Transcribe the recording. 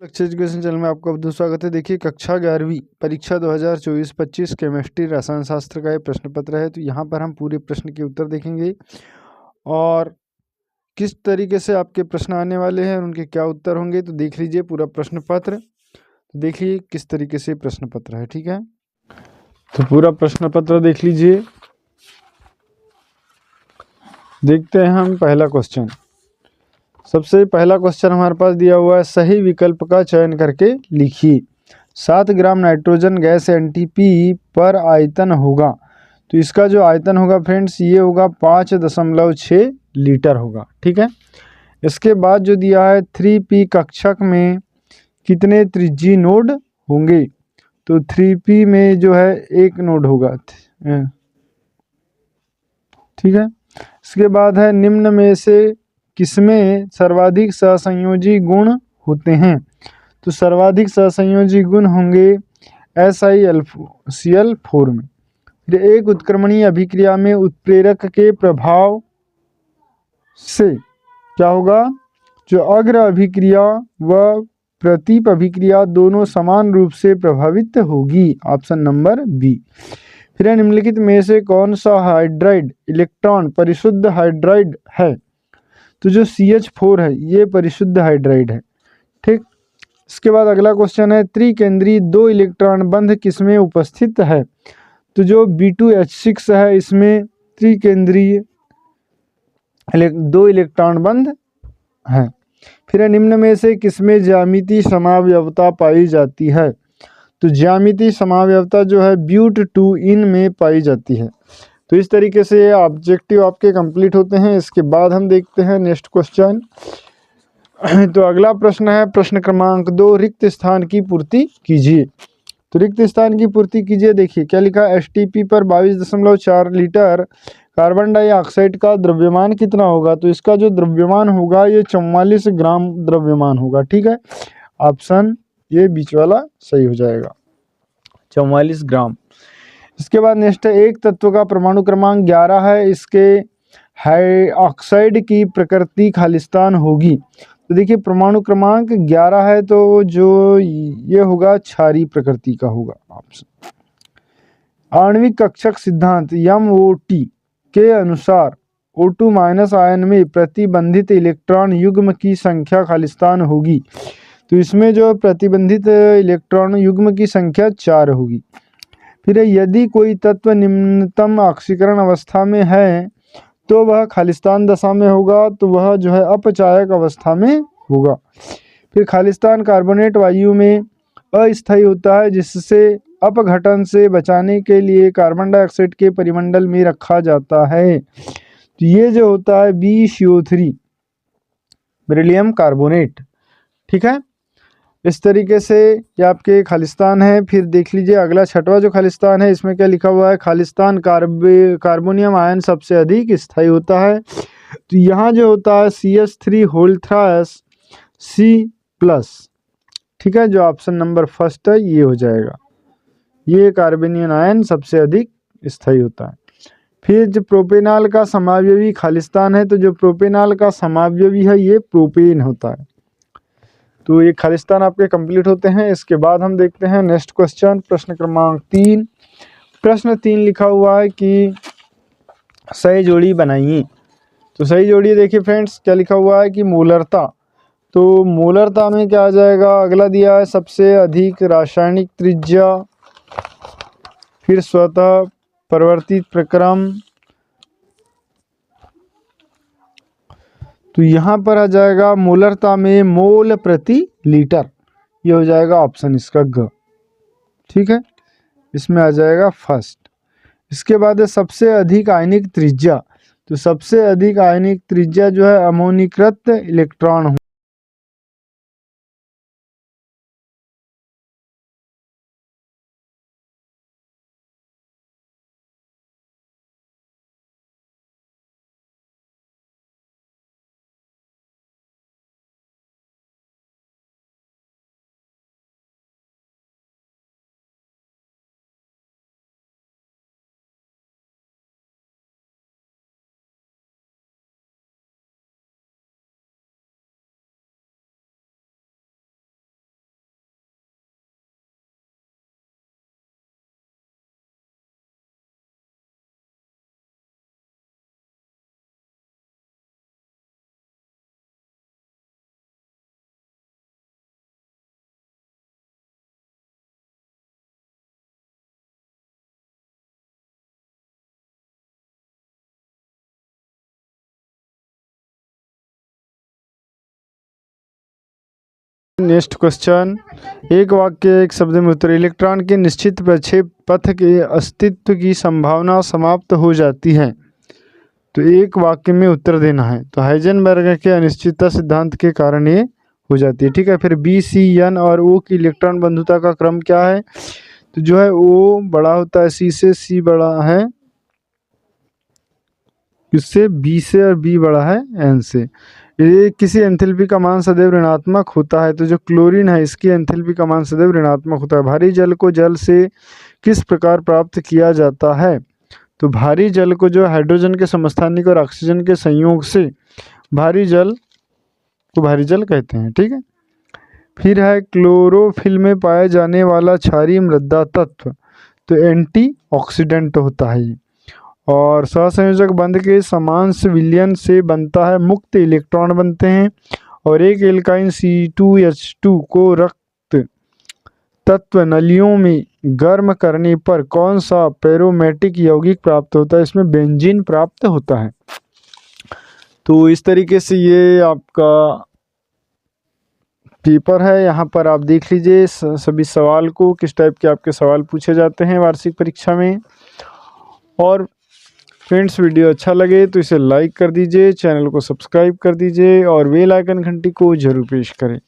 लक्ष्य education channel में आपका बहुत स्वागत है। देखिए कक्षा 11वीं परीक्षा 2024-25 केमिस्ट्री रसायन शास्त्र का ये प्रश्न पत्र है। तो यहाँ पर हम पूरे प्रश्न के उत्तर देखेंगे और किस तरीके से आपके प्रश्न आने वाले हैं और उनके क्या उत्तर होंगे। तो देख लीजिए पूरा प्रश्न पत्र। तो देखिए किस तरीके से प्रश्न पत्र है, ठीक है। तो पूरा प्रश्न पत्र देख लीजिए। देखते हैं हम पहला क्वेश्चन। सबसे पहला क्वेश्चन हमारे पास दिया हुआ है, सही विकल्प का चयन करके लिखिए। 7 ग्राम नाइट्रोजन गैस एनटीपी पर आयतन होगा। तो इसका जो आयतन होगा फ्रेंड्स ये होगा 5.6 लीटर होगा, ठीक है। इसके बाद जो दिया है 3p कक्षक में कितने त्रिज्यी नोड होंगे। तो 3p में जो है एक नोड होगा, ठीक है। इसके बाद है निम्न में से किसमें सर्वाधिक सहसंयोजी गुण होते हैं। तो सर्वाधिक सहसंयोजी गुण होंगे SiCl4 में। फिर एक उत्क्रमणीय अभिक्रिया में उत्प्रेरक के प्रभाव से क्या होगा, जो अग्र अभिक्रिया व प्रतीप अभिक्रिया दोनों समान रूप से प्रभावित होगी। Option number B. फिर निम्नलिखित में से कौन सा हाइड्राइड इलेक्ट्रॉन परिशुद्ध हाइड्राइड है। तो जो CH4 है ये परिशुद्ध हाइड्राइड है, ठीक। इसके बाद अगला क्वेश्चन है, त्रिकेंद्रीय 2 इलेक्ट्रॉन बंध किसमें उपस्थित है। तो जो B2H6 है इसमें त्रिकेंद्रीय 2 इलेक्ट्रॉन बंध है। फिर निम्न में से किसमें ज्यामितीय समावयवता पाई जाती है। तो ज्यामितीय समावयवता जो है ब्यूट-2-इन में पाई जाती है। तो इस तरीके से ये ऑब्जेक्टिव आपके कंप्लीट होते हैं। इसके बाद हम देखते हैं नेक्स्ट क्वेश्चन। तो अगला प्रश्न है प्रश्न क्रमांक 2, रिक्त स्थान की पूर्ति कीजिए। तो रिक्त स्थान की पूर्ति कीजिए। देखिए क्या लिखा है, STP पर 22.4 लीटर कार्बन डाइऑक्साइड का द्रव्यमान कितना होगा। तो इसका जो द्रव्यमान होगा ये 44 ग्राम द्रव्यमान होगा, ठीक है। ऑप्शन ये बीच वाला सही हो जाएगा, 44 ग्राम। इसके बाद नेक्स्ट है, एक तत्व का परमाणु क्रमांक 11 है, इसके हाइड्रोक्साइड की प्रकृति खालिस्तान होगी। तो देखिए परमाणु क्रमांक 11 है तो जो ये होगा क्षारीय प्रकृति का होगा। ऑप्शन आणविक कक्षक सिद्धांत MOT के अनुसार O2 माइनस आयन में प्रतिबंधित इलेक्ट्रॉन युग्म की संख्या खालिस्तान होगी। तो इसमें जो प्रतिबंधित इलेक्ट्रॉन युग्म की संख्या 4 होगी। फिर यदि कोई तत्व निम्नतम ऑक्सीकरण अवस्था में है तो वह खालिस्तान दशा में होगा, तो वह जो है अपचायक अवस्था में होगा। फिर खालिस्तान कार्बोनेट वायु में अस्थायी होता है, जिससे अपघटन से बचाने के लिए कार्बन डाइऑक्साइड के परिमंडल में रखा जाता है। तो ये जो होता है BCO3 बेरिलियम कार्बोनेट, ठीक है। इस तरीके से ये आपके खालिस्तान है। फिर देख लीजिए अगला छठवां जो खालिस्तान है, इसमें क्या लिखा हुआ है, खालिस्तान कार्बोनियम आयन सबसे अधिक स्थायी होता है। तो यहाँ जो होता है CH3 होल्थ्रास C+, ठीक है। जो ऑप्शन नंबर फर्स्ट है ये हो जाएगा, ये कार्बोनियम आयन सबसे अधिक स्थायी होता है। फिर जो प्रोपेनॉल का समावयवी खालिस्तान है, तो जो प्रोपेनॉल का समावयवी है ये प्रोपेन होता है। तो ये खालिस्तान आपके कंप्लीट होते हैं। इसके बाद हम देखते हैं नेक्स्ट क्वेश्चन, प्रश्न क्रमांक 3। प्रश्न 3 लिखा हुआ है कि सही जोड़ी बनाइए। तो सही जोड़ी देखिए फ्रेंड्स क्या लिखा हुआ है कि मोलरता। तो मोलरता में क्या आ जाएगा, अगला दिया है सबसे अधिक रासायनिक त्रिज्या, फिर स्वतः परिवर्तित प्रक्रम। तो यहाँ पर आ जाएगा मोलरता में मोल प्रति लीटर, ये हो जाएगा ऑप्शन इसका ग, ठीक है। इसमें आ जाएगा फर्स्ट। इसके बाद है सबसे अधिक आयनिक त्रिज्या। तो सबसे अधिक आयनिक त्रिज्या जो है अमोनीकृत इलेक्ट्रॉन नेक्स्ट क्वेश्चन, एक वाक्य एक शब्द में उत्तर। इलेक्ट्रॉन के निश्चित प्रक्षेप पथ के अस्तित्व की संभावना समाप्त हो जाती है। तो एक वाक्य में उत्तर देना है। तो हाइजेनबर्ग के अनिश्चितता सिद्धांत के कारण ये हो जाती है। ठीक है, फिर बी, सी, एन और ओ की इलेक्ट्रॉन बंधुता का क्रम क्या है? तो जो है ओ बड़ा होता है सी से, सी बड़ा है किससे? बी से, और बी बड़ा है एन से। ये किसी एंथैल्पी का मान सदैव ऋणात्मक होता है। तो जो क्लोरीन है इसकी एंथैल्पी का मान सदैव ऋणात्मक होता है। भारी जल को जल से किस प्रकार प्राप्त किया जाता है? तो भारी जल को जो हाइड्रोजन के समस्थानिक और ऑक्सीजन के संयोग से भारी जल को भारी जल कहते हैं। ठीक है, फिर है क्लोरोफिल में पाया जाने वाला क्षारीय मृदा तत्व। तो एंटीऑक्सीडेंट होता है ये। और सहसंयोजक बंध के समांश विलयन से बनता है, मुक्त इलेक्ट्रॉन बनते हैं। और एक एल्काइन C2H2 को रक्त तत्व नलियों में गर्म करने पर कौन सा पेरोमेटिक यौगिक प्राप्त होता है? इसमें बेंजीन प्राप्त होता है। तो इस तरीके से ये आपका पेपर है। यहाँ पर आप देख लीजिए सभी सवाल को, किस टाइप के आपके सवाल पूछे जाते हैं वार्षिक परीक्षा में। और फ्रेंड्स, वीडियो अच्छा लगे तो इसे लाइक कर दीजिए, चैनल को सब्सक्राइब कर दीजिए और बेल आइकन घंटी को जरूर प्रेस करें।